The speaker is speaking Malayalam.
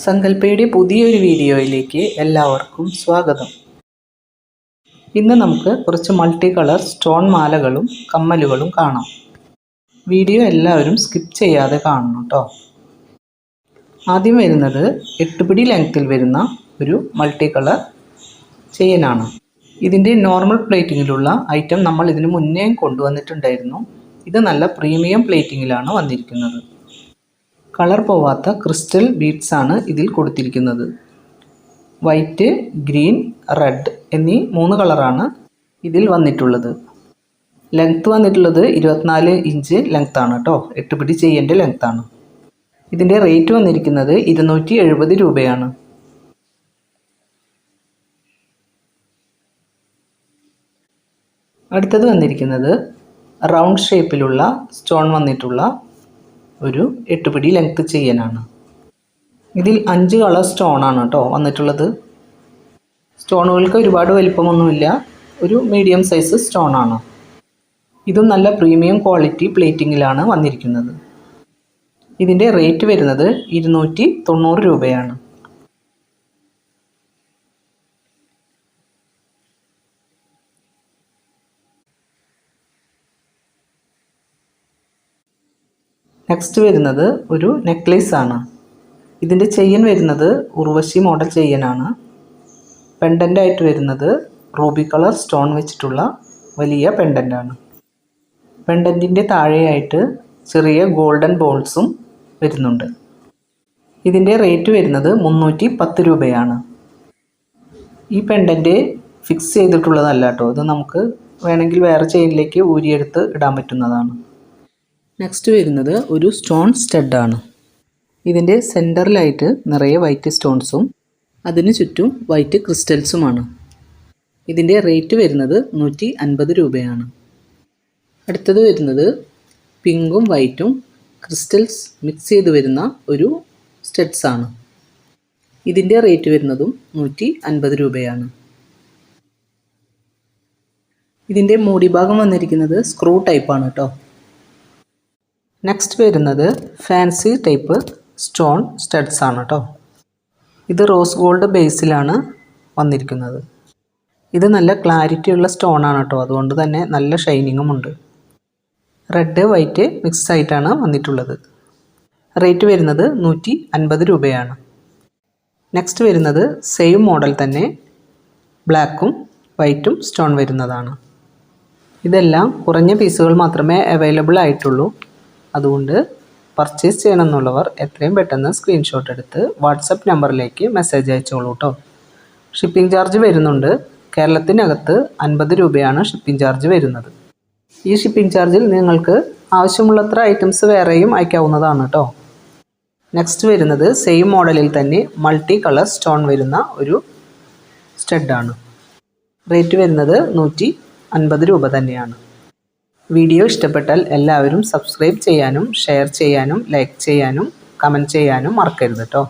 സങ്കല്പയുടെ പുതിയൊരു വീഡിയോയിലേക്ക് എല്ലാവർക്കും സ്വാഗതം. ഇന്ന് നമുക്ക് കുറച്ച് മൾട്ടി കളർ സ്റ്റോൺ മാലകളും കമ്മലുകളും കാണാം. വീഡിയോ എല്ലാവരും സ്കിപ്പ് ചെയ്യാതെ കാണണം കേട്ടോ. ആദ്യം വരുന്നത് 8 പിടി ലെങ്ത്തിൽ വരുന്ന ഒരു മൾട്ടി കളർ ചെയിനാണ്. ഇതിൻ്റെ നോർമൽ പ്ലേറ്റിങ്ങിലുള്ള ഐറ്റം നമ്മൾ ഇതിന് മുന്നേ കൊണ്ടുവന്നിട്ടുണ്ടായിരുന്നു. ഇത് നല്ല പ്രീമിയം പ്ലേറ്റിങ്ങിലാണ് വന്നിരിക്കുന്നത്. കളർ പോവാത്ത ക്രിസ്റ്റൽ ബീഡ്സ് ആണ് ഇതിൽ കൊടുത്തിരിക്കുന്നത്. വൈറ്റ്, ഗ്രീൻ, റെഡ് എന്നീ 3 കളറാണ് ഇതിൽ വന്നിട്ടുള്ളത്. ലെങ്ത്ത് വന്നിട്ടുള്ളത് 24 ഇഞ്ച് ലെങ്ത്താണ് കേട്ടോ. 8 പിടി ചെയിൻ്റെ ലെങ്ത്താണ്. ഇതിൻ്റെ റേറ്റ് വന്നിരിക്കുന്നത് 270 രൂപയാണ്. അടുത്തത് വന്നിരിക്കുന്നത് റൗണ്ട് ഷേപ്പിലുള്ള സ്റ്റോൺ വന്നിട്ടുള്ള ഒരു 8 പിടി ലെങ്ത്ത് ചെയിനാണ്. ഇതിൽ 5 കളർ സ്റ്റോണാണ് കേട്ടോ വന്നിട്ടുള്ളത്. സ്റ്റോണുകൾക്ക് ഒരുപാട് വലിപ്പമൊന്നുമില്ല, ഒരു മീഡിയം സൈസ് സ്റ്റോണാണ്. ഇതും നല്ല പ്രീമിയം ക്വാളിറ്റി പ്ലേറ്റിങ്ങിലാണ് വന്നിരിക്കുന്നത്. ഇതിൻ്റെ റേറ്റ് വരുന്നത് 290 രൂപയാണ്. നെക്സ്റ്റ് വരുന്നത് ഒരു നെക്ലേസ് ആണ്. ഇതിൻ്റെ ചെയിൻ വരുന്നത് ഉർവശി മോഡൽ ചെയിനാണ്. പെൻഡൻ്റ് ആയിട്ട് വരുന്നത് റൂബി കളർ സ്റ്റോൺ വെച്ചിട്ടുള്ള വലിയ പെൻഡൻ്റാണ്. പെൻഡൻറ്റിൻ്റെ താഴെയായിട്ട് ചെറിയ ഗോൾഡൻ ബോൾസും വരുന്നുണ്ട്. ഇതിൻ്റെ റേറ്റ് വരുന്നത് 310 രൂപയാണ്. ഈ പെൻഡൻറ്റ് ഫിക്സ് ചെയ്തിട്ടുള്ളതല്ല കേട്ടോ. ഇത് നമുക്ക് വേണമെങ്കിൽ വേറെ ചെയിനിലേക്ക് ഊരിയെടുത്ത് ഇടാൻ പറ്റുന്നതാണ്. നെക്സ്റ്റ് വരുന്നത് ഒരു സ്റ്റോൺ സ്റ്റഡാണ്. ഇതിൻ്റെ സെൻറ്ററിലായിട്ട് നിറയെ വൈറ്റ് സ്റ്റോൺസും അതിന് ചുറ്റും വൈറ്റ് ക്രിസ്റ്റൽസുമാണ്. ഇതിൻ്റെ റേറ്റ് വരുന്നത് 150 രൂപയാണ്. അടുത്തത് വരുന്നത് പിങ്കും വൈറ്റും ക്രിസ്റ്റൽസ് മിക്സ് ചെയ്ത് വരുന്ന ഒരു സ്റ്റഡ്സാണ്. ഇതിൻ്റെ റേറ്റ് വരുന്നതും 150 രൂപയാണ്. ഇതിൻ്റെ മൂടി ഭാഗം വന്നിരിക്കുന്നത് സ്ക്രൂ ടൈപ്പാണ് കേട്ടോ. നെക്സ്റ്റ് വരുന്നത് ഫാൻസി ടൈപ്പ് സ്റ്റോൺ സ്റ്റഡ്സ് ആണ് കേട്ടോ. ഇത് റോസ് ഗോൾഡ് ബേസിലാണ് വന്നിരിക്കുന്നത്. ഇത് നല്ല ക്ലാരിറ്റി ഉള്ള സ്റ്റോൺ ആണ് കേട്ടോ. അതുകൊണ്ട് തന്നെ നല്ല ഷൈനിങ്ങും ഉണ്ട്. റെഡ് വൈറ്റ് മിക്സ് ആയിട്ടാണ് വന്നിട്ടുള്ളത്. റേറ്റ് വരുന്നത് 150 രൂപയാണ്. നെക്സ്റ്റ് വരുന്നത് സെയിം മോഡൽ തന്നെ ബ്ലാക്കും വൈറ്റും സ്റ്റോൺ വരുന്നതാണ്. ഇതെല്ലാം കുറഞ്ഞ പീസുകൾ മാത്രമേ അവൈലബിൾ ആയിട്ടുള്ളൂ. അതുകൊണ്ട് പർച്ചേസ് ചെയ്യണമെന്നുള്ളവർ എത്രയും പെട്ടെന്ന് സ്ക്രീൻഷോട്ട് എടുത്ത് വാട്സപ്പ് നമ്പറിലേക്ക് മെസ്സേജ് അയച്ചോളൂ കേട്ടോ. ഷിപ്പിംഗ് ചാർജ് വരുന്നുണ്ട്. കേരളത്തിനകത്ത് 50 രൂപയാണ് ഷിപ്പിംഗ് ചാർജ് വരുന്നത്. ഈ ഷിപ്പിംഗ് ചാർജിൽ നിങ്ങൾക്ക് ആവശ്യമുള്ളത്ര ഐറ്റംസ് വേറെയും അയക്കാവുന്നതാണ് കേട്ടോ. നെക്സ്റ്റ് വരുന്നത് സെയിം മോഡലിൽ തന്നെ മൾട്ടി കളർ സ്റ്റോൺ വരുന്ന ഒരു സ്റ്റഡാണ്. റേറ്റ് വരുന്നത് 150 രൂപ തന്നെയാണ്. വീഡിയോ ഇഷ്ടപ്പെട്ടാൽ എല്ലാവരും സബ്സ്ക്രൈബ് ചെയ്യാനും ഷെയർ ചെയ്യാനും ലൈക്ക് ചെയ്യാനും കമൻറ്റ് ചെയ്യാനും മറക്കരുത് കേട്ടോ.